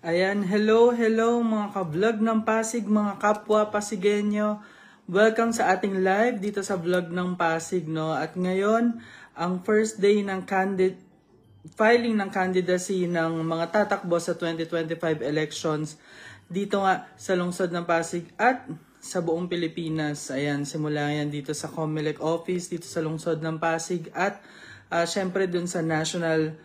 Ayan, hello mga ka-vlog ng Pasig, mga kapwa Pasigenyo. Welcome sa ating live dito sa vlog ng Pasig, no? At ngayon, ang first day ng filing ng candidacy ng mga tatakbo sa 2025 elections dito nga sa lungsod ng Pasig at sa buong Pilipinas. Ayan, simula yan dito sa COMELEC office, dito sa lungsod ng Pasig at syempre dun sa national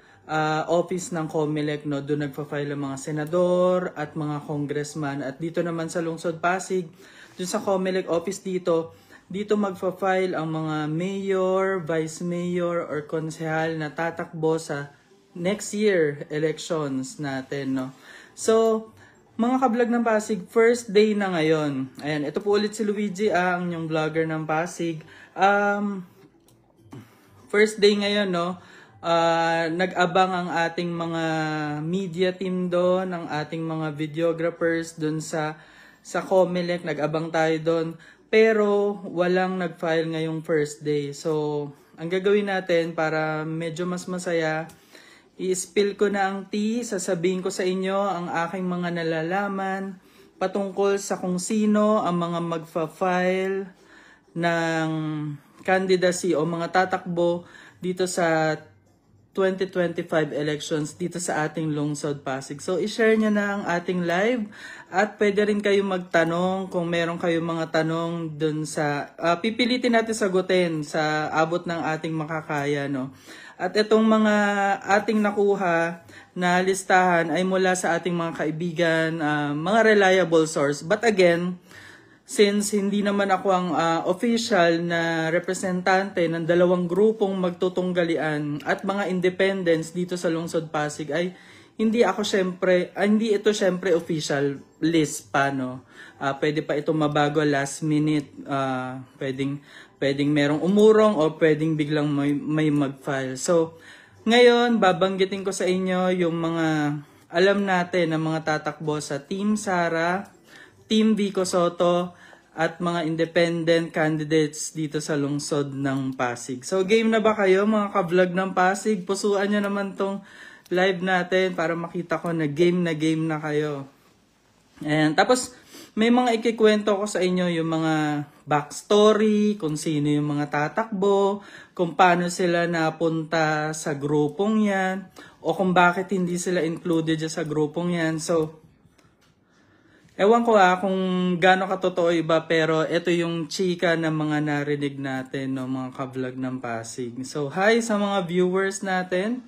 office ng COMELEC, no, doon nagfa-file ang mga senador at mga congressman. At dito naman sa lungsod Pasig, doon sa COMELEC office dito magfa-file ang mga mayor, vice mayor or konsehal na tatakbo sa next year elections natin, no. So, mga ka-vlog ng Pasig, first day na ngayon. Ayan, ito po ulit si Luigi, ang inyong vlogger ng Pasig. First day ngayon, no. Nag-abang ang ating mga media team doon, ang ating mga videographers doon sa COMELEC, nag-abang tayo doon. Pero walang nag-file ngayong first day. So, ang gagawin natin para medyo mas masaya, i-spill ko na ang tea, sasabihin ko sa inyo ang aking mga nalalaman patungkol sa kung sino ang mga magfa-file ng candidacy o mga tatakbo dito sa 2025 elections dito sa ating lungsod Pasig. So, i-share nyo na ang ating live at pwede rin kayo magtanong kung meron kayong mga tanong dun sa, pipilitin natin sagutin sa abot ng ating makakaya, no? At itong mga ating nakuha na listahan ay mula sa ating mga kaibigan, mga reliable source. But again, since hindi naman ako ang official na representante ng dalawang grupong magtutunggalian at mga independents dito sa lungsod Pasig, ay hindi ito syempre official list pa, no. Pwede pa ito mabago last minute, pwedeng merong umurong o pwedeng biglang may mag-file. So ngayon babanggitin ko sa inyo yung mga alam natin na mga tatakbo sa Team Sara, Team Vico Soto at mga independent candidates dito sa lungsod ng Pasig. So game na ba kayo mga ka-vlog ng Pasig? Pusuan nyo naman tong live natin para makita ko na game na kayo. And tapos may mga ikikwento ko sa inyo yung mga backstory, kung sino yung mga tatakbo, kung paano sila napunta sa grupong yan, o kung bakit hindi sila included sa grupong yan. So, ewan ko kung gaano katotoo iba, pero ito yung chika ng mga narinig natin, no, mga ka-vlog ng Pasig. So, hi sa mga viewers natin.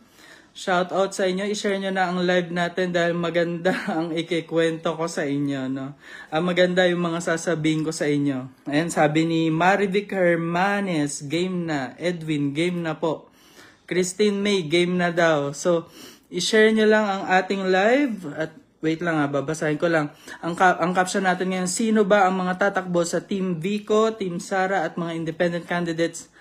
Shout out sa inyo. I-share nyo na ang live natin dahil maganda ang ikikwento ko sa inyo, no. Maganda yung mga sasabihin ko sa inyo. Ayan, sabi ni Marivic Hermanes, game na. Edwin, game na po. Christine May, game na daw. So, i-share nyo lang ang ating live at wait lang babasahin ko lang. Ang caption natin ngayon, sino ba ang mga tatakbo sa Team Vico, Team Sara at mga independent candidates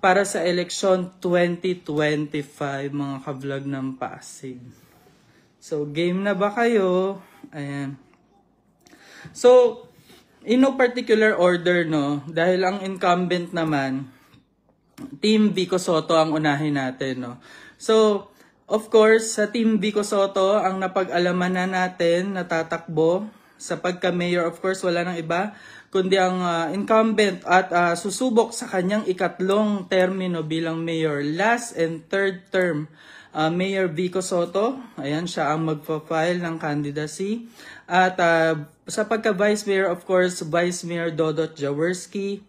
para sa eleksyon 2025, mga ka-vlog ng Pasig. So, game na ba kayo? Ayan. So, in no particular order, no, dahil ang incumbent naman, Team Vico Soto ang unahin natin, no. So, of course, sa Team Vico Soto, ang napag-alaman na natin na tatakbo sa pagka-mayor, of course, wala nang iba, kundi ang incumbent at susubok sa kanyang ikatlong termino bilang mayor, last and third term, Mayor Vico Soto. Ayan, siya ang magpa-file ng candidacy. At sa pagka-vice mayor, of course, Vice Mayor Dodot Jaworski,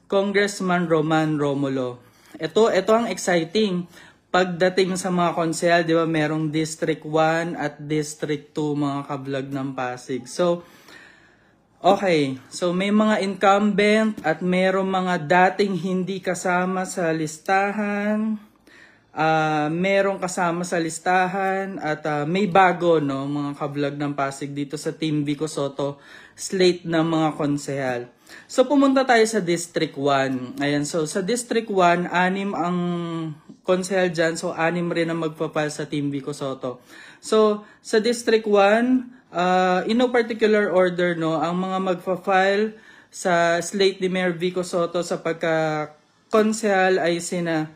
Congressman Roman Romulo. Ito ang exciting. Pagdating sa mga konsehal, di ba, merong District 1 at District 2, mga ka-vlog ng Pasig. So, okay. So, may mga incumbent at merong mga dating hindi kasama sa listahan. Merong kasama sa listahan at may bago, no, mga ka-vlog ng Pasig dito sa Team Vico Soto, slate ng mga konsehal. So, pumunta tayo sa District 1. Ayan, so sa District 1, 6 ang konsehal dyan. So, 6 rin ang magpapal sa Team Vico Soto. So, sa District 1, in no particular order, no, ang mga magpa-file sa slate ni Mayor Vico Soto sa pagka-konsehal ay sina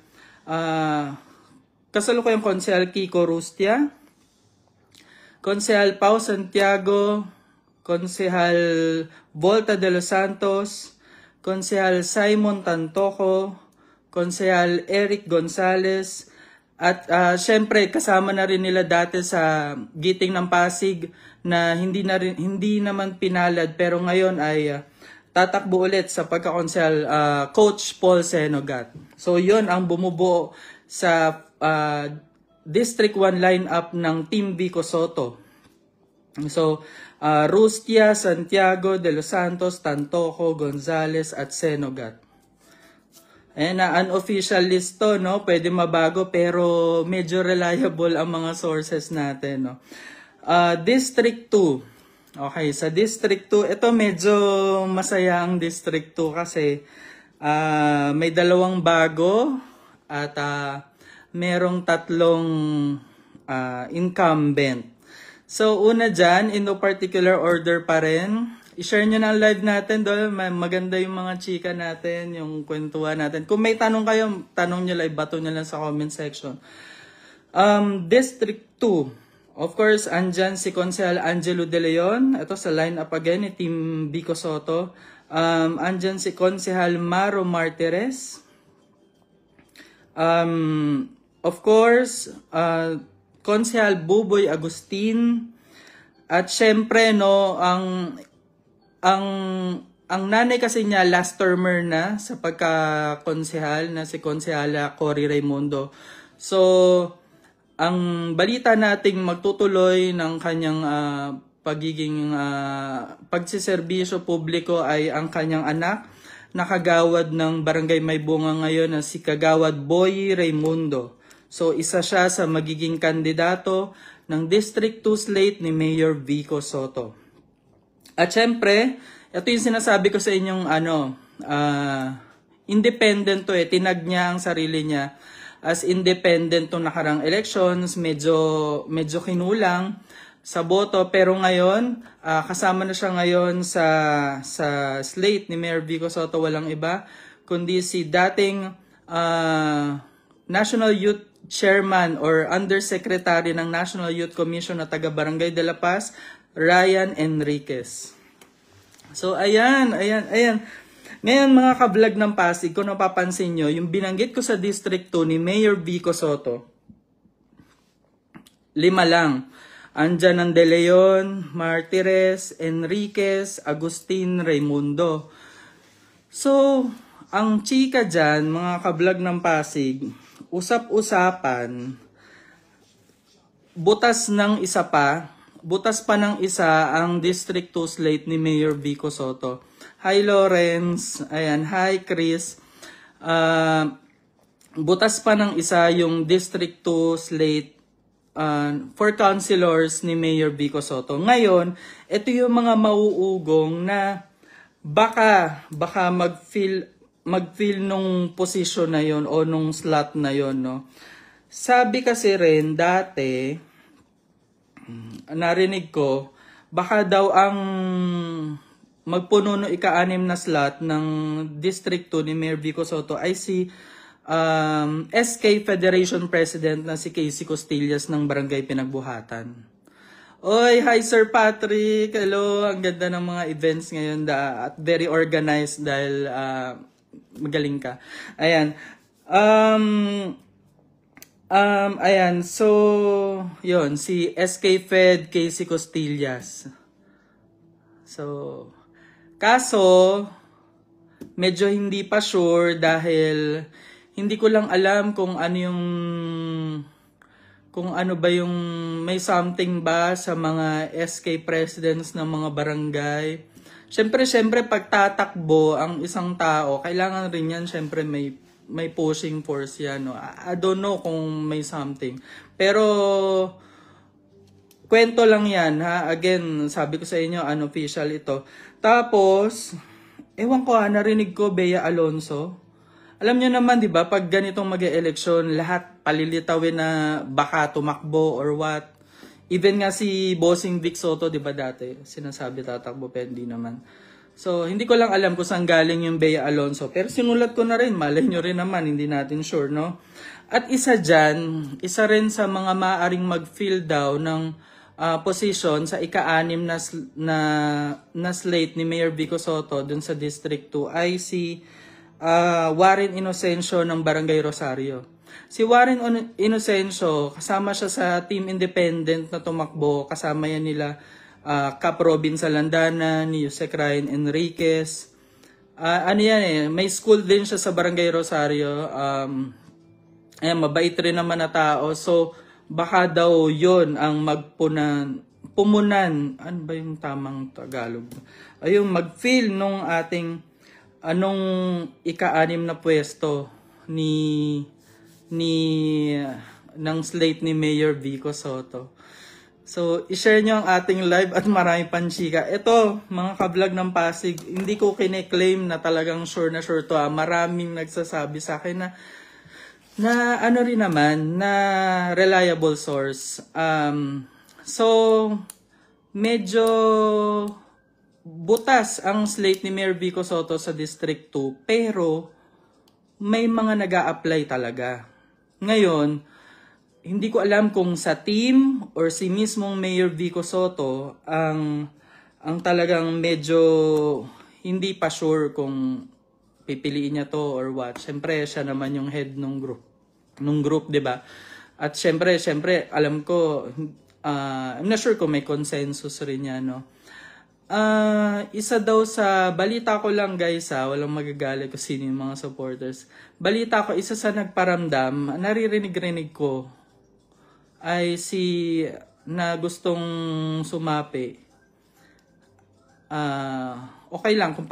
kasalukuyang konsehal Kiko Rustia, Konsehal Pau Santiago, Konsehal Volta de los Santos, Konsehal Simon Tantoco, Konsehal Eric Gonzalez, at syempre kasama na rin nila dati sa Giting ng Pasig na hindi naman pinalad pero ngayon ay tatakbo ulit sa pagkakonsehal, Coach Paul Senogat. So yun ang bumubuo sa District 1 lineup ng Team Vico Soto. So, Rustia, Santiago, De Los Santos, Tantoco, Gonzales, at Senogat. Ayan na, unofficial list to, no? Pwede mabago, pero medyo reliable ang mga sources natin, no? District 2. Okay, sa District 2, ito medyo masaya ang District 2 kasi may dalawang bago at merong tatlong incumbent. So, una dyan, in no particular order pa rin. I-share nyo na ang live natin doon. Maganda yung mga chika natin, yung kwentuhan natin. Kung may tanong kayo, tanong nyo live, bato nyo lang sa comment section. District 2. Of course, andyan si Konsehal Angelo De Leon. Ito sa line-up again ni Team Vico Soto. Andyan si Konsehal Maro Martires. Of course, Konsehal Buboy Agustin. At syempre, no, ang nanay kasi niya last termer na sa pagka-konsehal na si Konsehala Cory Raimundo. So, ang balita nating magtutuloy ng kanyang pagiging pagsiserbisyo publiko ay ang kanyang anak na kagawad ng Barangay Maybunga ngayon na si Kagawad Boy Raimundo. So, isa siya sa magiging kandidato ng District 2 slate ni Mayor Vico Soto. At syempre, ito yung sinasabi ko sa inyong independent to tinag niya ang sarili niya as independent to nakarang elections, medyo kinulang sa boto pero ngayon kasama na siya ngayon sa slate ni Mayor Vico Soto, walang iba kundi si dating National Youth Chairman or Undersecretary ng National Youth Commission na taga Barangay de la Paz, Ryan Enriquez. So ayan. Ngayon mga ka-vlog ng Pasig, kung napapansin nyo, yung binanggit ko sa District 2 ni Mayor Vico Soto, 5 lang. Andyan ang De Leon, Martires, Enriquez, Agustin, Raimundo. So, ang chika dyan, mga ka-vlog ng Pasig, usap-usapan, butas pa ng isa ang District 2 slate ni Mayor Vico Soto. Hi Lawrence, ayan, hi Chris. Butas pa ng isa yung District 2 slate for councilors ni Mayor Vico Soto. Ngayon, ito yung mga mauugong na baka mag-fill nung position na yon o nung slot na yon, no. Sabi kasi rin dati, narinig ko, baka daw ang magpuno no ika-6 na slot ng District 2 ni Mayor Vico Soto ay si SK Federation President na si Casey Costillas ng Barangay Pinagbuhatan. Oy, hi Sir Patrick! Hello! Ang ganda ng mga events ngayon at very organized dahil magaling ka. Ayan. Ayan, so, yon si SK Fed, Casey Costillas. So, kaso, medyo hindi pa sure dahil hindi ko lang alam kung ano ba yung may something ba sa mga SK presidents ng mga barangay. Siyempre, pag tatakbo ang isang tao, kailangan rin yan, siyempre may pushing force yan. No? I don't know kung may something. Pero, kwento lang yan, ha? Again, sabi ko sa inyo, unofficial ito. Tapos, ewan ko narinig ko, Bea Alonso. Alam nyo naman, di ba, pag ganitong mag-e-eleksyon, lahat palilitawin na baka tumakbo or what. Even nga si Bossing Vic Soto, di ba dati, sinasabi tatakbo, pero hindi naman. So, hindi ko lang alam kung saan galing yung Bea Alonso. Pero sinulat ko na rin, malay nyo rin naman, hindi natin sure, no? At isa rin sa mga maaring mag-fill daw ng position sa ika-6 na slate ni Mayor Vico Sotto dun sa District 2 ay si Warren Inocencio ng Barangay Rosario. Si Warren Inocencio, kasama siya sa Team Independent na tumakbo, kasama yan nila Cap Robin Salandana, ni Yusek Ryan Enriquez. Ano yan may school din siya sa Barangay Rosario. Mabait rin naman na tao. So, baka daw yon ang pumunan, ano ba yung tamang Tagalog? Ayun, mag-fill nung ating, anong ika-6 na pwesto ng slate ni Mayor Vico Sotto. So, i-share nyo ang ating live at marami pang chika. Ito, mga ka-vlog ng Pasig, hindi ko kine-claim na talagang sure na sure to. Maraming nagsasabi sa akin na ano rin naman, na reliable source. So, medyo butas ang slate ni Mayor Vico Sotto sa District 2, pero may mga nag-a-apply talaga. Ngayon, hindi ko alam kung sa team or si mismong Mayor Vico Sotto ang talagang medyo hindi pa sure kung pipiliin niya to or what. Siyempre, siya naman yung head ng group, 'di ba? At siyempre, alam ko I'm not sure kung may consensus rin yan, no. Isa daw sa balita ko lang, guys, walang magagalit kung sino yung mga supporters. Balita ko, isa sa nagparamdam, naririnig-rinig ko ay si na gustong sumapi. Okay lang kung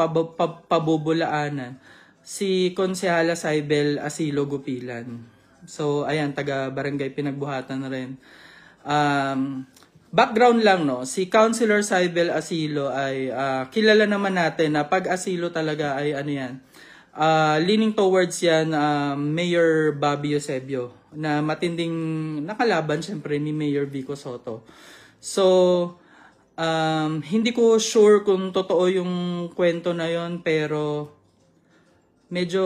pabubulaanan, si Konsehala Saibel Asilo Gupilan. So, ayan, taga Barangay Pinagbuhatan na rin. Background lang, no, si Councilor Saibel Asilo ay kilala naman natin na pag Asilo talaga ay ano yan, leaning towards yan Mayor Bobby Eusebio, na matinding nakalaban syempre ni Mayor Vico Sotto. So, hindi ko sure kung totoo yung kwento na yon, pero medyo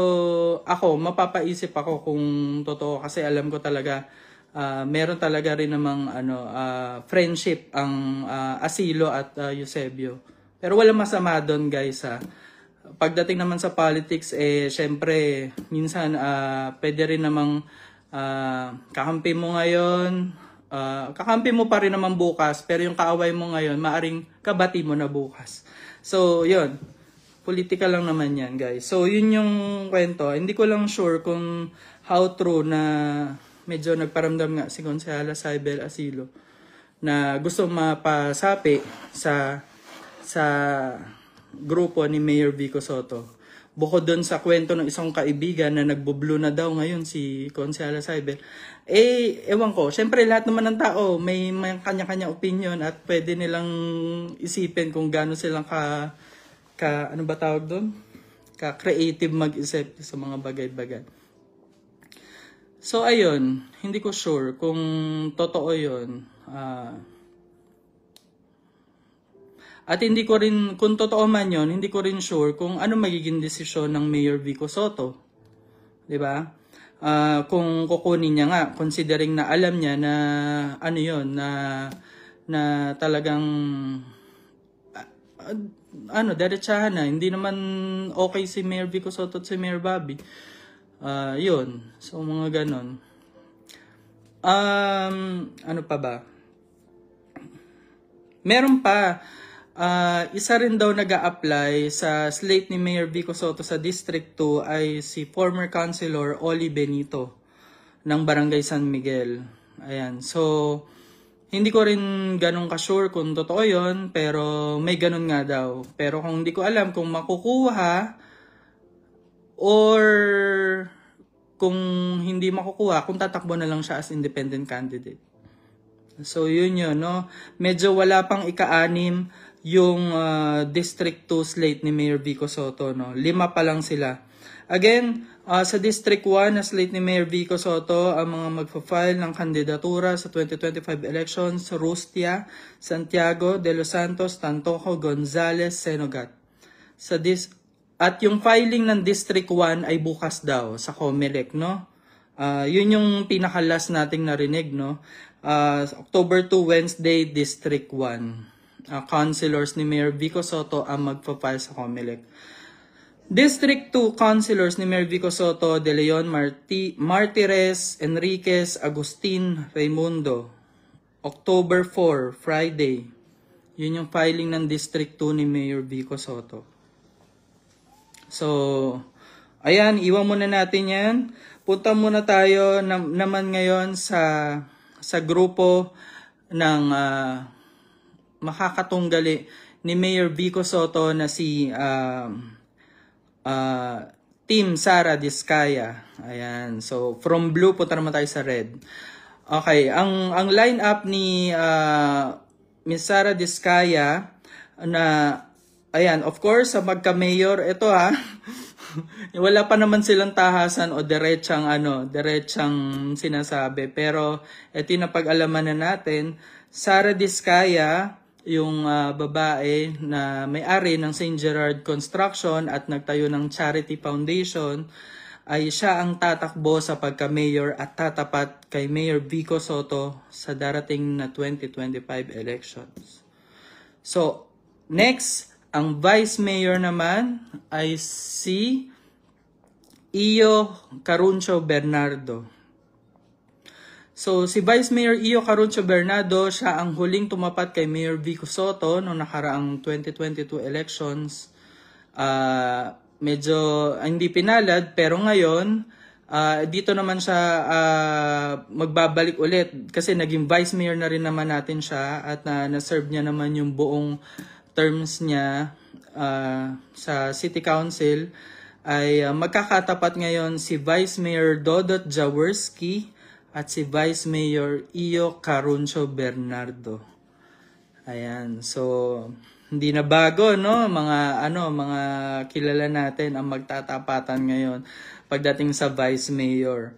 mapapaisip ako kung totoo, kasi alam ko talaga meron talaga rin namang friendship ang Asilo at Eusebio. Pero walang masama doon, guys, Pagdating naman sa politics, syempre minsan pwede rin namang kakampi mo ngayon, kakampi mo pa rin naman bukas, pero yung kaaway mo ngayon maaring kabati mo na bukas. So, yun. Political lang naman yan, guys. So, yun yung kwento. Hindi ko lang sure kung how true na medyo nagparamdam nga si Konsehala Saibel Asilo na gusto mapasapi sa grupo ni Mayor Vico Sotto. Bukod doon sa kwento ng isang kaibigan na nagbo-blue na daw ngayon si Konsehala Saibel. Ewan ko. Siyempre, lahat naman ng tao may kanya-kanya opinion at pwede nilang isipin kung gaano silang ano ba tawag doon? Ka-creative mag-isip sa mga bagay-bagay. So, ayun. Hindi ko sure kung totoo yun. At hindi ko rin, kung totoo man yun, hindi ko rin sure kung ano magiging desisyon ng Mayor Vico Sotto. Diba? Kung kukunin niya nga, considering na alam niya na ano yun, na talagang diretsahan na. Hindi naman okay si Mayor Vico Sotto at si Mayor Bobby. Yun. So, mga ganon. Ano pa ba? Meron pa. Isa rin daw nag-a-apply sa slate ni Mayor Vico Sotto sa District 2 ay si former Councilor Oli Benito ng Barangay San Miguel. Ayan. So, hindi ko rin ganun ka-sure kung totoo yun, pero may ganun nga daw. Pero kung hindi ko alam kung makukuha or kung hindi makukuha, kung tatakbo na lang siya as independent candidate. So yun, no? Medyo wala pang ika-6 yung District 2 slate ni Mayor Vico Sotto, no? 5 pa lang sila. Again, sa District 1 na slate ni Mayor Vico Sotto, ang mga magpa-file ng kandidatura sa 2025 elections, Rustia, Santiago, De Los Santos, Tantoco, Gonzales, Senogat. At yung filing ng District 1 ay bukas daw sa COMELEC, no? Yun yung pinaka-last nating narinig, no? October 2, Wednesday, District 1. Councilors ni Mayor Vico Soto ang magpa-file sa COMELEC. District 2 Councilors ni Mayor Vico Soto, De Leon Martires, Enriquez, Agustin, Raimundo. October 4, Friday. Yun yung filing ng District 2 ni Mayor Vico Soto. So, ayan, iwan muna natin yan. Punta muna tayo naman ngayon sa grupo ng makakatunggali ni Mayor Vico Soto na si Team Sara Diskaya. Ayan. So, from blue, punta naman tayo sa red. Okay. Ang line-up ni Miss Sara Diskaya na, ayan, of course, sa magka-mayor, ito wala pa naman silang tahasan o diretsang sinasabi. Pero ito yung napag-alaman na natin, Sara Diskaya, yung babae na may-ari ng St. Gerard Construction at nagtayo ng Charity Foundation, ay siya ang tatakbo sa pagka-mayor at tatapat kay Mayor Vico Soto sa darating na 2025 elections. So, next, ang Vice Mayor naman ay si Iyo Caruncio Bernardo. So, si Vice Mayor Iyo Caruncio Bernardo, siya ang huling tumapat kay Mayor Vico Soto noong nakaraang 2022 elections. Medyo hindi pinalad, pero ngayon, dito naman siya magbabalik ulit. Kasi naging Vice Mayor na rin naman natin siya at na-serve niya naman yung buong terms niya sa City Council. Ay magkakatapat ngayon si Vice Mayor Dodot Jaworski at si Vice Mayor Iyo Caruncio Bernardo. Ayan, so hindi na bago, no? Mga kilala natin ang magtatapatan ngayon pagdating sa Vice Mayor.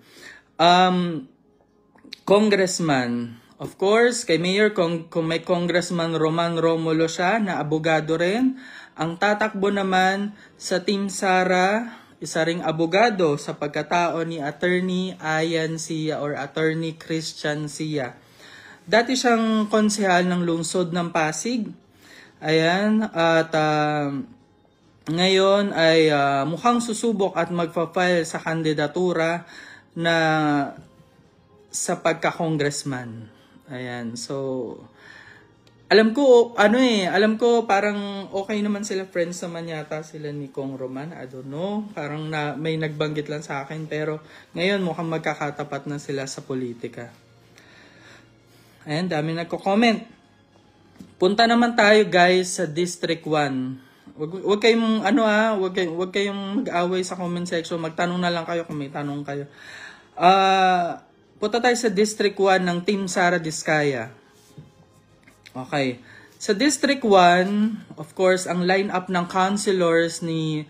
Congressman, of course, kay Mayor kung may Congressman Roman Romulo siya na abogado rin. Ang tatakbo naman sa Team Sara, isa ring abogado sa pagkatao ni Attorney Ayan Sia or Attorney Christian Sia. Dati siyang konsehal ng lungsod ng Pasig. Ayan, at ngayon ay mukhang susubok at magpa-file sa kandidatura na sa pagka-congressman. Ayan, so alam ko parang okay naman sila, friends naman yata sila ni Kong Roman. I don't know, parang may nagbanggit lang sa akin, pero ngayon mukhang magkakatapat na sila sa politika. Ayan, dami nagko-comment. Punta naman tayo guys sa District 1. Wag kayong wag kayong mag-away sa comment section. Magtanong na lang kayo kung may tanong kayo. Punta tayo sa District 1 ng Team Sara Diskaya. Okay. Sa District 1, of course, ang line-up ng councilors ni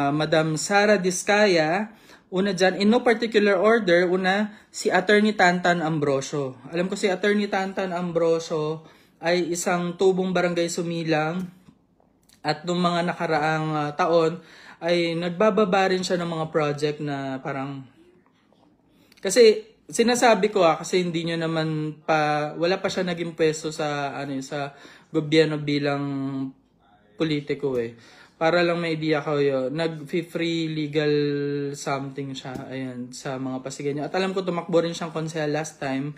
Madam Sara Diskaya, una dyan, in no particular order, una, si Attorney Tantan Ambrosio. Alam ko si Attorney Tantan Ambrosio ay isang tubong barangay Sumilang at nung mga nakaraang taon ay nagbababa rin siya ng mga project na parang, kasi sinasabi ko kasi hindi nyo naman wala pa siya naging pwesto sa sa gobyerno bilang politiko Para lang may idea kayo, nag-free legal something siya sa mga Pasigan niya. At alam ko tumakbo rin siyang konsehal last time.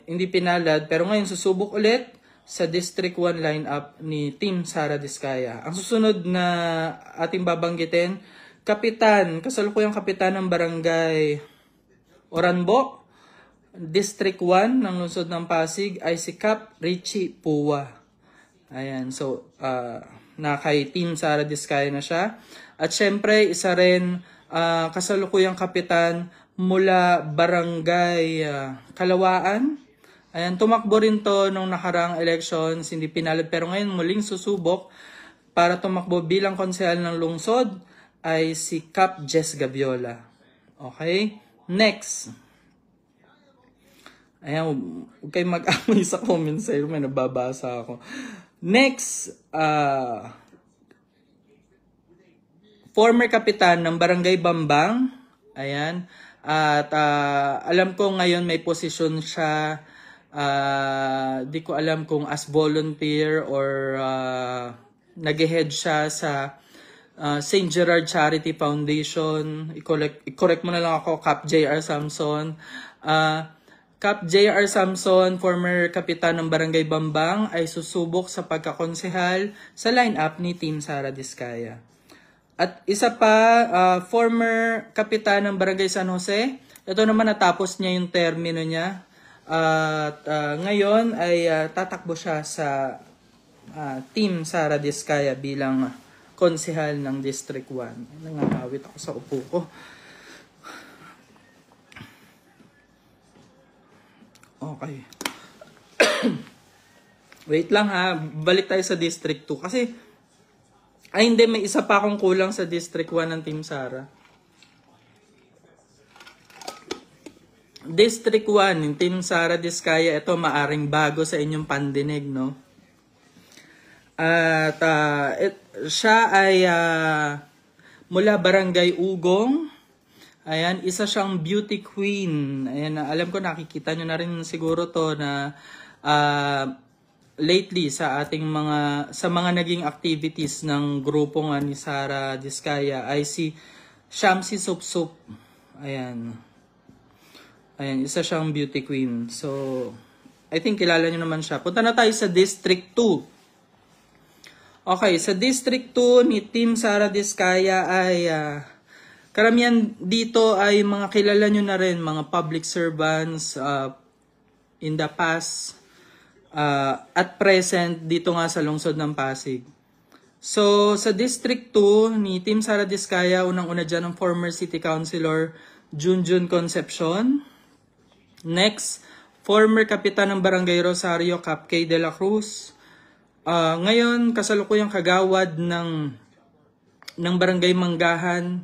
Hindi pinalad, pero ngayon susubok ulit sa District 1 lineup ni Team Sara Diskaya. Ang susunod na ating babanggitin, kasalukuyang kapitan ng barangay Oranbo, District 1 ng lungsod ng Pasig ay si Cap Richie Puwa. Ayan, so na kay Team Sara Diskaya na siya. At syempre, isa rin kasalukuyang kapitan mula barangay Kalawaan. Ayan, tumakbo rin to nung nakaraang elections, hindi pinalad, pero ngayon muling susubok para tumakbo bilang konsehal ng lungsod ay si Cap Jess Gaviola. Okay? Next. Ayan, huwag kayong mag-amay sa comments sa'yo, may nababasa ako. Next, former kapitan ng Barangay Bambang, ayan, At alam ko ngayon may posisyon siya, di ko alam kung as volunteer or nag-head siya sa St. Gerard Charity Foundation. I-correct mo na lang ako, Cap J.R. Samson. Cap J.R. Samson, former kapitan ng Barangay Bambang, ay susubok sa pagkakonsehal sa line-up ni Team Sara Diskaya. At isa pa, former kapitan ng Barangay San Jose. Ito naman natapos niya yung termino niya. At ngayon ay tatakbo siya sa Team Sara Diskaya bilang konsehal ng District 1. Nangangawit ako sa upo ko. Okay. Wait lang ha. Balik tayo sa District 2. Kasi ay hindi, may isa pa akong kulang sa District 1 ng Team Sara. District 1 ng Team Sara Diskaya, ito maaring bago sa inyong pandinig, no? At siya ay mula Barangay Ugong. Ayan, isa siyang beauty queen. Ayan, alam ko nakikita nyo na rin siguro to na lately sa ating mga naging activities ng grupo nga ni Sara Diskaya ay si Shamsi Supsup. Ayan. Ayan, isa siyang beauty queen. So, I think kilala nyo naman siya. Punta na tayo sa District 2. Okay, sa District 2 ni Team Sara Diskaya ay karamihan dito ay mga kilala nyo na rin, mga public servants in the past. At present dito nga sa lungsod ng Pasig. So, sa District 2 ni Team Sara Diskaya, unang-una dyan ang former City Councilor Junjun Concepcion. Next, former Kapitan ng Barangay Rosario, Cap K. De La Cruz. Ngayon, kasalukuyang kagawad ng Barangay Manggahan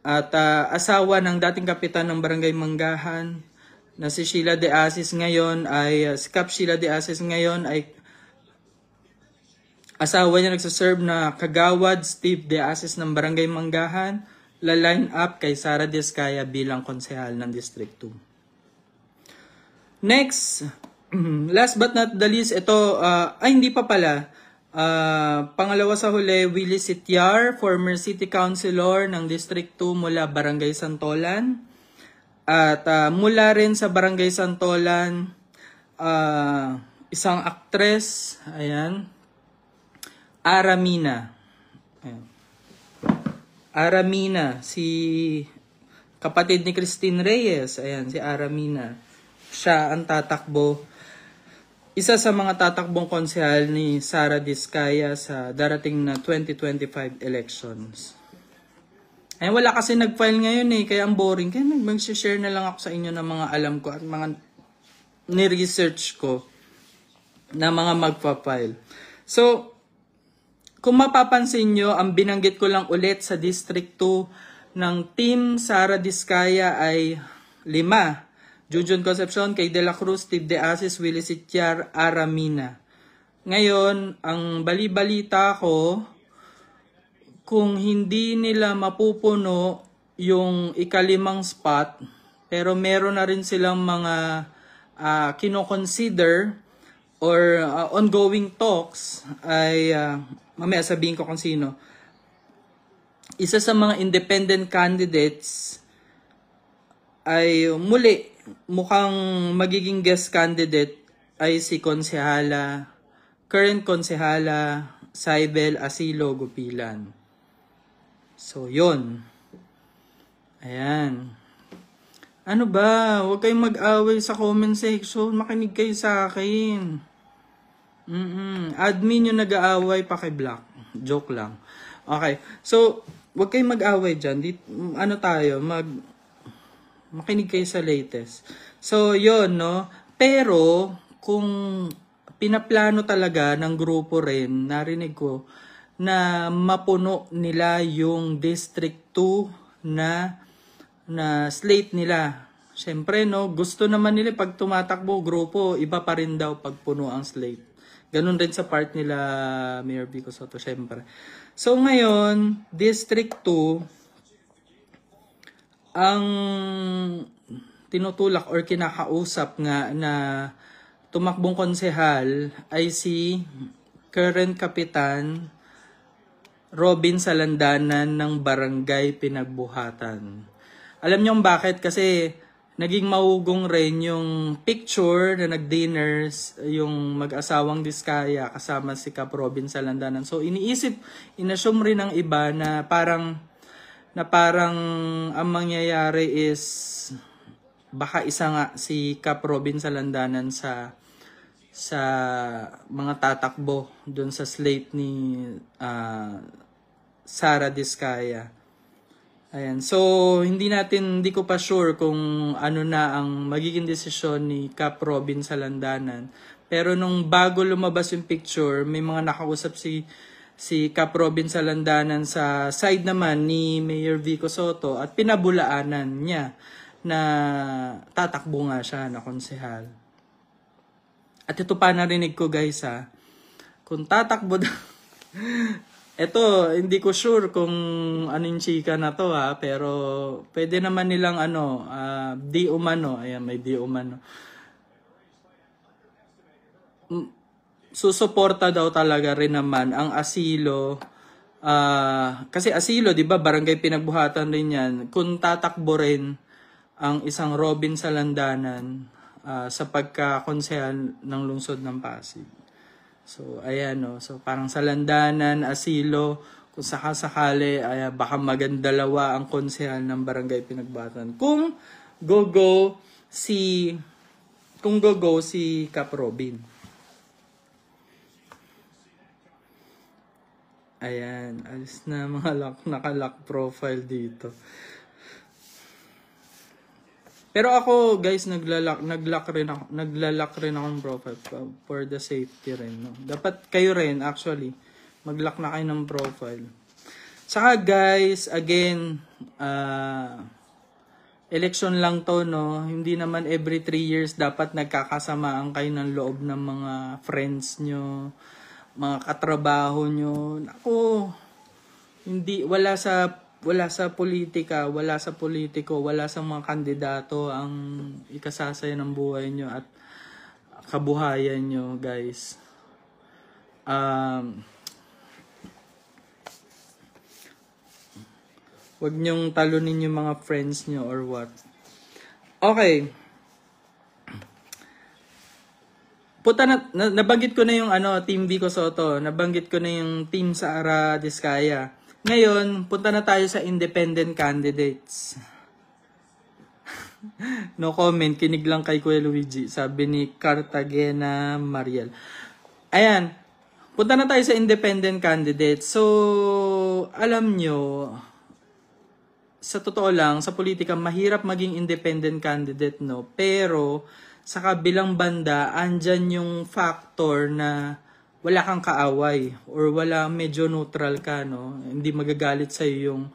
at asawa ng dating Kapitan ng Barangay Manggahan na si Sheila De Asis ngayon ay, si Cap Sheila De Asis ngayon ay asawa niya nagsaserve na kagawad Steve De Asis ng Barangay Manggahan, la-line up kay Sara Diskaya bilang konsehal ng District 2. Next, last but not the least, ito, hindi pa pala, pangalawa sa huli, Willie Sitiar, former City Councilor ng District 2 mula Barangay Santolan. At mula rin sa Barangay Santolan, isang actress, ayan, Aramina. Ayan. Aramina, si kapatid ni Christine Reyes, ayan, si Aramina. Siya ang tatakbo. Isa sa mga tatakbong konsehal ni Sara Diskaya sa darating na 2025 elections. Ay, wala kasi nag-file ngayon kaya ang boring. Kaya mag-share na lang ako sa inyo ng mga alam ko at mga ni-research ko na mga magpa-file. So, kung mapapansin nyo, ang binanggit ko lang ulit sa District 2 ng Team Sara Diskaya ay 5. Junjun Concepcion, K. De La Cruz, Steve De Asis, Willie Sitiar, Aramina. Ngayon, ang bali-balita ko, kung hindi nila mapupuno yung ika-5 spot, pero meron na rin silang mga kino-consider or ongoing talks, ay mamaya sabihin ko kung sino. Isa sa mga independent candidates ay muli, mukhang magiging guest candidate ay si current konsehala Saibel Asilo Gupilan. So, yun. Ayan. Ano ba? Huwag kayong mag-away sa comment section. Makinig kayo sa akin. Admin yung nag-aaway, paki-block. Joke lang. Okay. So, huwag kayong mag-away dyan. Ano tayo? Makinig kayo sa latest. So, yun, no? Pero, kung pinaplano talaga ng grupo rin, narinig ko, na mapuno nila yung District 2 na slate nila. Siyempre, no, gusto naman nila pag tumatakbo grupo, iba pa rin daw pag puno ang slate. Ganun rin sa part nila Mayor Vico Soto, siyempre. So ngayon, District 2, ang tinutulak or kinakausap nga na tumakbong konsehal ay si current kapitan Robin Salandanan ng Barangay Pinagbuhatan. Alam niyo bakit? Kasi naging mahugong rin yung picture na nag-dinners yung mag-asawang Diskaya kasama si Kap Robin Salandanan. So inassume rin ng iba na parang ang mangyayari is baka isa nga si Kap Robin Salandanan sa mga tatakbo doon sa slate ni Sara Diskaya. Ayan. So, hindi ko pa sure kung ano na ang magiging desisyon ni Kap Robin Salandanan. Pero nung bago lumabas yung picture, may mga nakausap si Kap Robin Salandanan sa side naman ni Mayor Vico Soto at pinabulaanan niya na tatakbo nga siya na konsehal. At ito pa narinig ko guys kung tatakbo eto, hindi ko sure kung anong chika na to pero pwede naman nilang di umano, ayan may di umano. Susuporta daw talaga rin naman ang asilo, kasi asilo, di ba, barangay Pinagbuhatan rin yan, kung tatakbo rin ang isang Robin Salandanan sa pagkakonsehal ng lungsod ng Pasig. So, ayan so parang Salandanan, asilo, kung sakasakali, baka magandalawa ang konsehal ng barangay Pinagbuhatan. Kung go si Kap Robin. Ayan, alis na mga naka-lock profile dito. Pero ako, guys, naglalak rin ako ng profile for the safety rin, no? Dapat kayo rin, actually, mag-lock na kayo ng profile. Saka, guys, again, election lang to, no? Hindi naman every 3 years dapat nagkakasamaan kayo ng loob ng mga friends nyo, mga katrabaho nyo. Ako, wala sa politika, wala sa politiko, wala sa mga kandidato ang ikasasaya ng buhay nyo at kabuhayan nyo, guys. Huwag nyong talunin yung mga friends nyo or what. Okay. Nabanggit ko na yung Team Vico Soto, nabanggit ko na yung Team Sara Diskaya. Ngayon, punta na tayo sa independent candidates. No comment, kinig lang kay Kuya Luigi, sabi ni Cartagena Mariel. Ayan, punta na tayo sa independent candidates. So, alam nyo, sa totoo lang, sa politika, mahirap maging independent candidate, no? Pero, sa kabilang banda, andyan yung factor na wala kang kaaway or wala, medyo neutral ka, no? Hindi magagalit sa yung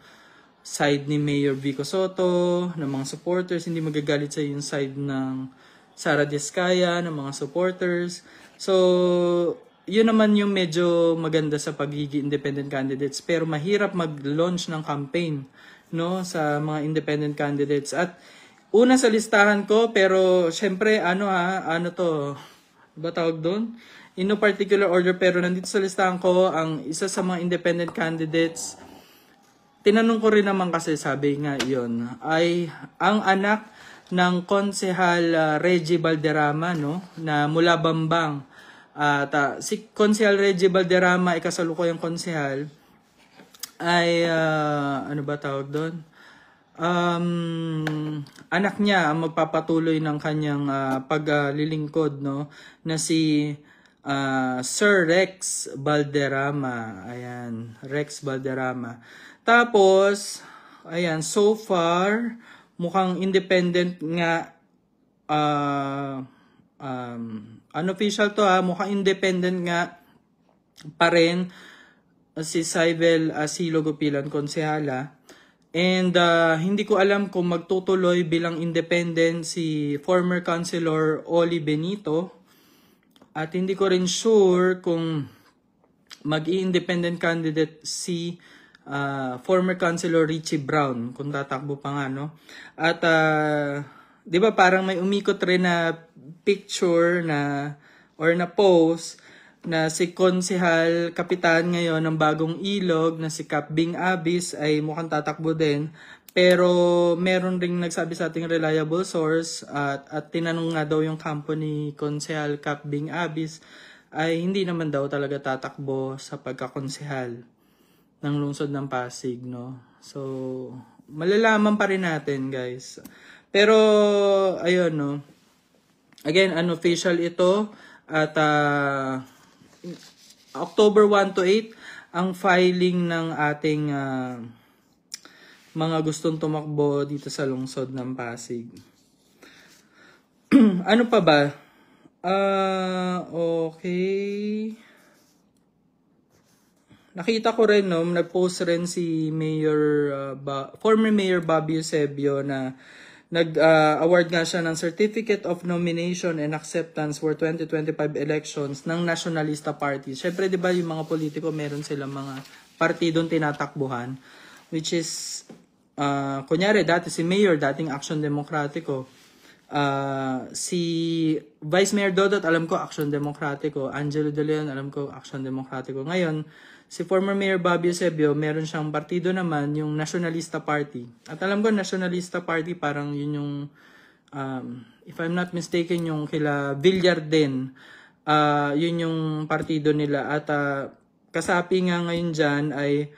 side ni Mayor Vico Soto, ng mga supporters, hindi magagalit sa yung side ng Sara Diskaya, ng mga supporters. So, yun naman yung medyo maganda sa pagiging independent candidates, pero mahirap mag-launch ng campaign, no, sa mga independent candidates. At una sa listahan ko, pero syempre ba tawag doon? In no particular order, pero nandito sa listahan ko ang isa sa mga independent candidates. Tinanong ko rin naman kasi, sabi nga yun, ay ang anak ng konsehal Reggie Valderrama, no, na mula Bambang. Si konsehal Reggie Valderrama, ikasalukuyang konsehal, ay ano ba tawag doon? Anak niya ang magpapatuloy ng kanyang paglilingkod, no, na si Sir Rex Valderrama. Ayan, Rex Valderrama. Tapos, ayan, so far, mukhang independent nga, unofficial to mukhang independent nga pa rin si Cybel Asilo Gopilan, konsehala. And hindi ko alam kung magtutuloy bilang independent si former councilor Oli Benito. At hindi ko rin sure kung mag-i-independent candidate si former Councilor Richie Brown, kung tatakbo pa nga, no? At, di ba parang may umikot rin na picture na, or na post, na si Konsehal Kapitan ngayon ng Bagong Ilog, na si Cap Bing Abis, ay mukhang tatakbo din. Pero meron ring nagsabi sa ating reliable source, at tinanong nga daw yung kampo ni Konsehal Cap Bing Abis, ay hindi naman daw talaga tatakbo sa pagkakonsehal ng lungsod ng Pasig, no? So, malalaman pa rin natin, guys. Pero, ayun, no? Again, unofficial ito. At, October 1 to 8, ang filing ng ating mga gustong tumakbo dito sa lungsod ng Pasig. Ano pa ba? Okay. Nakita ko rin, no, nag-post rin si former Mayor Bobby Eusebio na nag-award nga siya ng Certificate of Nomination and Acceptance for 2025 elections ng Nationalista Party. Syempre, di ba, yung mga politiko, meron silang mga partidong tinatakbuhan, which is, kunyari, dati si Mayor, dating Action Demokratiko. Si Vice Mayor Dodot, alam ko, Action Demokratiko. Angelo De Leon, alam ko, Action Demokratiko. Ngayon, si former Mayor Bobby Eusebio, meron siyang partido naman, yung Nationalista Party. At alam ko, Nationalista Party, parang yun yung, if I'm not mistaken, yung kila Villarden, yun yung partido nila. At kasapi nga ngayon dyan ay,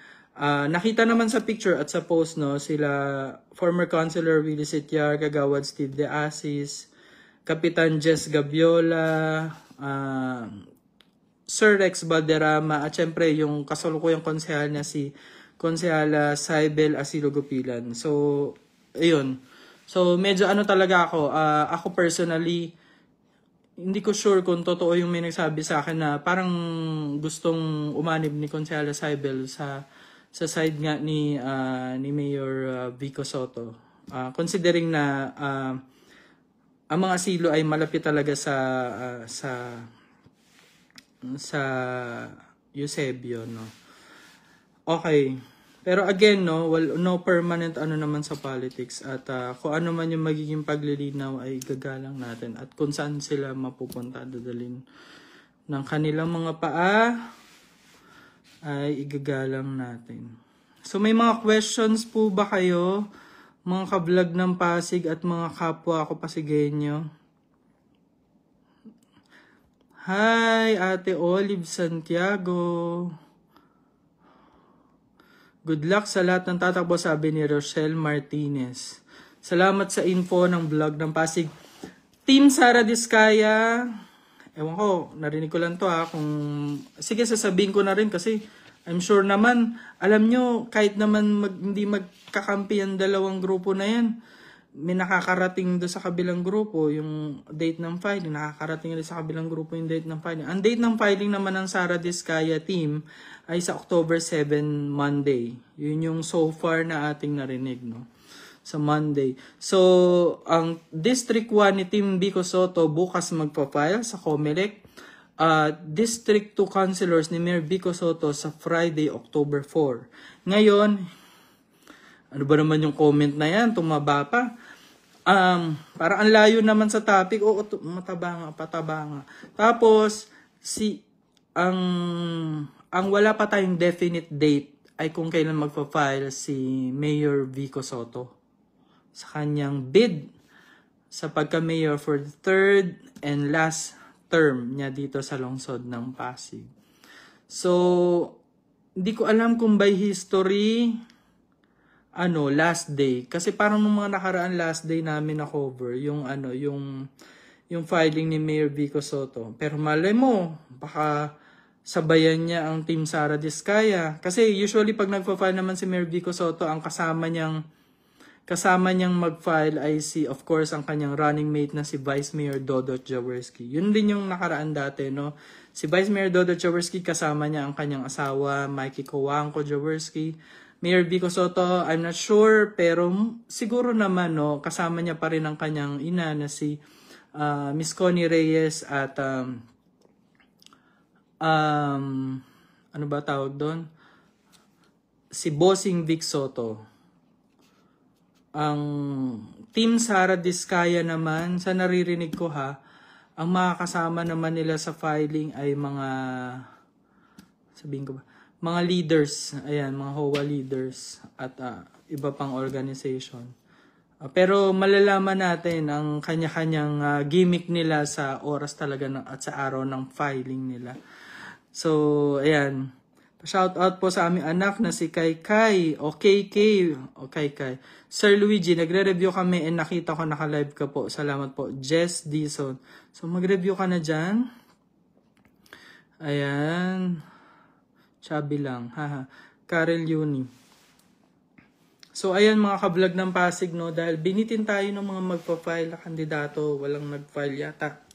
nakita naman sa picture at sa post, no, sila former Councilor Willie Sitiar, Kagawad Steve De Asis, Kapitan Jess Gabiola, Sir Rex Valderrama, at syempre yung kasalukuyang konsehal na si Konsehala Saibel Asilogopilan. So, ayun. So, medyo ano talaga ako, ako personally, hindi ko sure kung totoo yung may nagsabi sa akin na parang gustong umanib ni Konsehala Saibel sa side nga ni Mayor Vico Soto. Considering na ang mga asilo ay malapit talaga sa Eusebio, no. Okay. Pero again, no, no permanent ano naman sa politics, at kung ano man yung magiging paglilinaw ay gagalang natin, at kung saan sila mapupunta, dadalhin ng kanilang mga paa ay igagalang natin. So may mga questions po ba kayo, mga ka-vlog ng Pasig at mga kapwa ko Pasigenyo? Hi, Ate Olive Santiago. Good luck sa lahat ng tatakbo, sabi ni Rochelle Martinez. Salamat sa info ng vlog ng Pasig. Team Sara Diskaya, ewan ko, narinig ko lang to kung, sige, sasabihin ko na rin kasi I'm sure naman, alam nyo, kahit naman hindi magkakampi ang dalawang grupo na yan, may nakakarating doon sa kabilang grupo yung date ng filing, nakakarating rin sa kabilang grupo yung date ng filing. Ang date ng filing naman ng Sara Diskaya team ay sa October 7, Monday. Yun yung so far na ating narinig, no? Sa Monday. So, ang District 1 ni Team Vico Soto bukas magpa-file sa COMELEC. District 2 councilors ni Mayor Vico Soto sa Friday, October 4. Ngayon, ano ba naman yung comment na yan? Tumaba pa. Para ang layo naman sa topic. Oo, pataba nga. Tapos, ang wala pa tayong definite date ay kung kailan magpa-file si Mayor Vico Soto sa kanyang bid sa pagka-mayor for the third and last term niya dito sa lungsod ng Pasig. So, hindi ko alam kung by history last day, kasi parang nung mga nakaraan last day namin na cover yung yung filing ni Mayor Vico Soto. Pero malay mo, baka sabayan niya ang Team Sara Diskaya, kasi usually pag nagfa-file naman si Mayor Vico Soto, ang kasama niyang mag-file ay of course ang kanyang running mate na si Vice Mayor Dodot Jaworski. Yun din yung nakaraan dati, no? Si Vice Mayor Dodot Jaworski, kasama niya ang kanyang asawa Mikey Coangco Jaworski. Mayor Vico Soto, I'm not sure, pero siguro naman, no, kasama niya pa rin ang kanyang ina na si Miss Connie Reyes at ano ba tawag doon? si Bossing Vic Soto. Ang Team Sara Diskaya naman, sa naririnig ko ha, ang makakasama naman nila sa filing ay mga, sabihin ko ba, mga leaders, ayan, mga HOA leaders at iba pang organization. Pero malalaman natin ang kanya-kanyang gimmick nila sa oras talaga at sa araw ng filing nila. So, ayan. Shout out po sa aming anak na si Kai o KK o Kai. Sir Luigi, nagre-review kami and nakita ko naka-live ka po. Salamat po. Jess Dison. So, mag-review ka na dyan. Ayan. Chubby lang. Haha. Karel Uni. So, ayan mga ka-vlog ng Pasig, no? Dahil binitin tayo ng mga magpa-file na kandidato. Walang nag-file yata.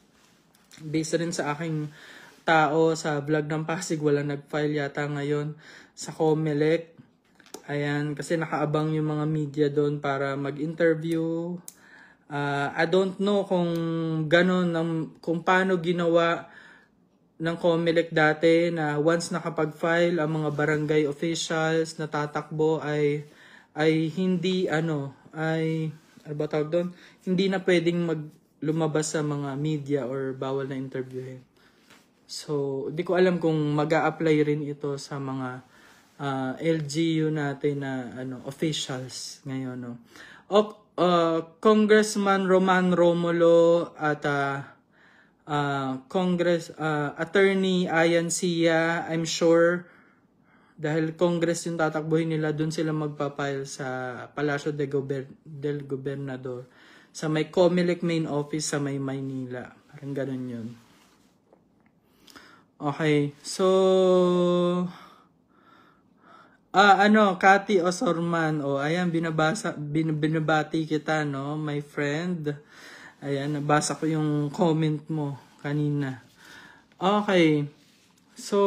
Based rin sa aking tao sa vlog ng Pasig, walang nag-file yata ngayon sa COMELEC. Ayan, kasi nakaabang yung mga media doon para mag-interview. I don't know kung kung paano ginawa ng COMELEC dati na once nakapag-file ang mga barangay officials na tatakbo ay hindi hindi na pwedeng lumabas sa mga media or bawal na interviewin. So, di ko alam kung mag-a-apply rin ito sa mga LGU natin na officials ngayon, no. Congressman Roman Romulo at Attorney Ayan Sia, I'm sure dahil Congress yung tatakbuhin nila, dun sila magpapile sa Palacio del Gobernador sa may COMELEC main office sa may Maynila. Parang ganun yun. Okay, so Cathy Osorman, ayan, binabati kita, no, my friend. Ayan, nabasa ko yung comment mo kanina. Okay, so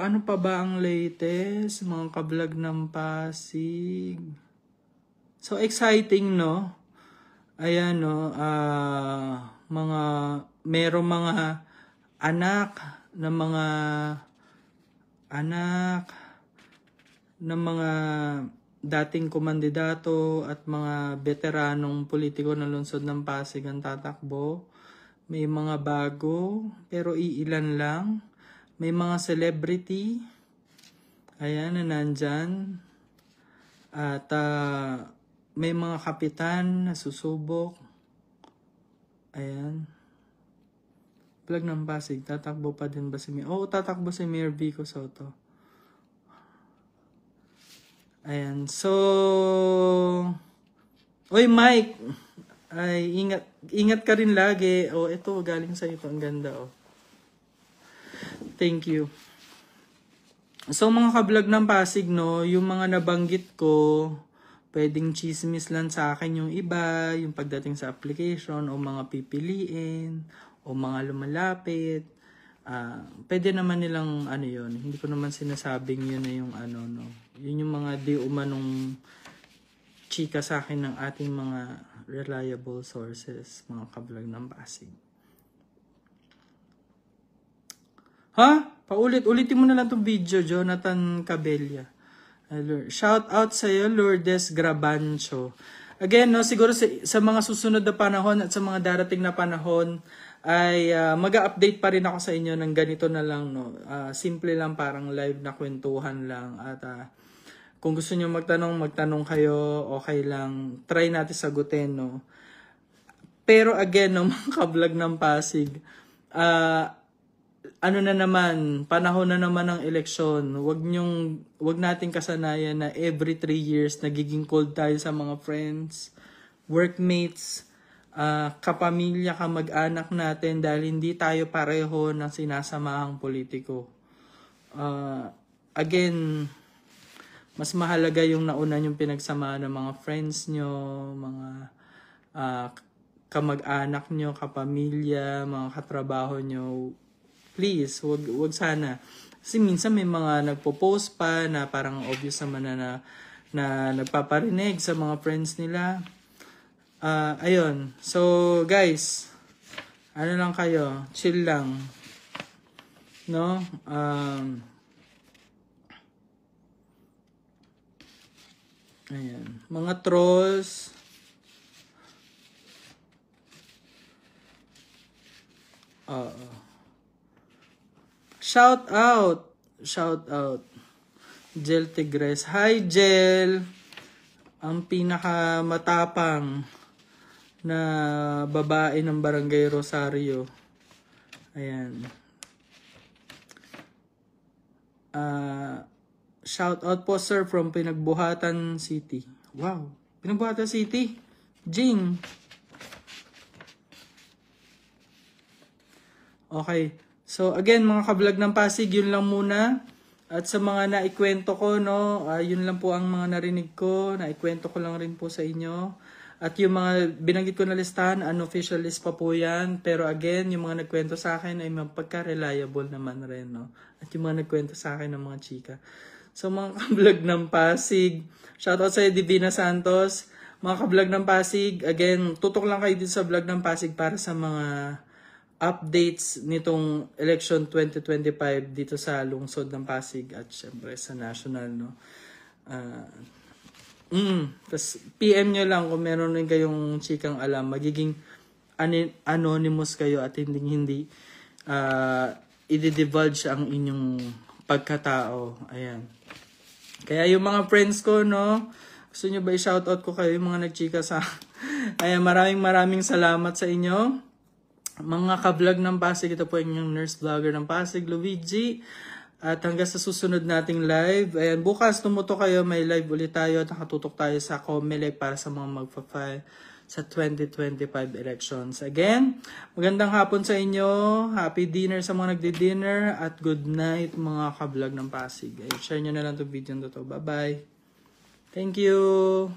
ano pa ba ang latest, mga ka-vlog ng Pasig? So exciting, no? Ayan, no, merong mga anak ng mga dating kumandidato at mga veteranong politiko ng lungsod ng Pasig ang tatakbo. May mga bago, pero iilan lang. May mga celebrity, ayan, na nandyan. At may mga kapitan na susubok. Ayan. Vlog ng Pasig, tatakbo pa din ba si Mayor? Oo, tatakbo si Mayor Vico Soto. Ayan, so oy Mike, ay ingat ka rin lagi. Ito galing sa ito, ang ganda, Thank you. So mga ka-vlog ng Pasig, no, yung mga nabanggit ko, pwedeng chismis lang sa akin yung iba, yung pagdating sa application o mga pipiliin o mga lumalapit. Pwede naman nilang yun. Hindi ko naman sinasabing yun na yung no. Yun yung mga di umanong chika sa akin ng ating mga reliable sources, mga ka-vlog ng Pasig. Ulitin mo na lang itong video, Jonathan Cabella. Shout out sa iyo, Lourdes Grabancho. Again, no, siguro sa mga susunod na panahon at sa mga darating na panahon ay mag-update pa rin ako sa inyo ng ganito na lang, no. Simple lang, parang live na kwentuhan lang. At kung gusto niyo magtanong kayo, okay lang. Try natin sagutin, no. Pero again, no, mga ka-vlog ng Pasig, panahon na naman ng eleksyon. Wag nating kasanayan na every 3 years nagiging cold tayo sa mga friends, workmates, kapamilya, kamag-anak natin dahil hindi tayo pareho ng sinasamahang politiko. Again, mas mahalaga yung nauna yung pinagsamahan ng mga friends nyo, mga kamag-anak nyo, kapamilya, mga katrabaho nyo. Please, wag sana. Kasi minsan may mga nagpo-post pa na parang obvious naman na nagpaparinig sa mga friends nila. Ayun. So, guys, lang kayo, chill lang. No? Ayan. Mga trolls. Shout out. Shout out. Jel Tigres. Hi, Jel. Ang pinakamatapang na babae ng Barangay Rosario. Ayan. Shout out po, sir, from Pinagbuhatan City. Wow. Pinagbuhatan City. Jing. Okay. So, again, mga kablog ng Pasig, yun lang muna. At sa mga naikwento ko, no, yun lang po ang mga narinig ko. Naikwento ko lang rin po sa inyo. At yung mga binanggit ko na listahan, unofficial list pa po yan. Pero again, yung mga nagkwento sa akin ay mapagka-reliable naman rin, no. At yung mga nagkwento sa akin ng mga chika. So, mga kablog ng Pasig, shoutout sa Divina Santos. Mga kablog ng Pasig, again, tutok lang kayo dito sa vlog ng Pasig para sa mga updates nitong election 2025 dito sa lungsod ng Pasig at syempre sa national, no. Tapos PM nyo lang kung meron rin kayong chikang alam, magiging anonymous kayo at hindi i-divulge ang inyong pagkatao. Ayan. Kaya yung mga friends ko, no, gusto nyo ba i-shoutout ko kayo, yung mga nagchika sa ayan, maraming salamat sa inyo. Mga ka-vlog ng Pasig, ito po yung nurse vlogger ng Pasig, Luigi. At hanggang sa susunod nating live. Ayan, bukas tumutok kayo, may live ulit tayo at nakatutok tayo sa Comelec para sa mga magpa-file sa 2025 elections. Again, magandang hapon sa inyo. Happy dinner sa mga nagdi-dinner at good night mga ka-vlog ng Pasig. Ayan, share nyo na lang itong video na to. Bye-bye. Thank you.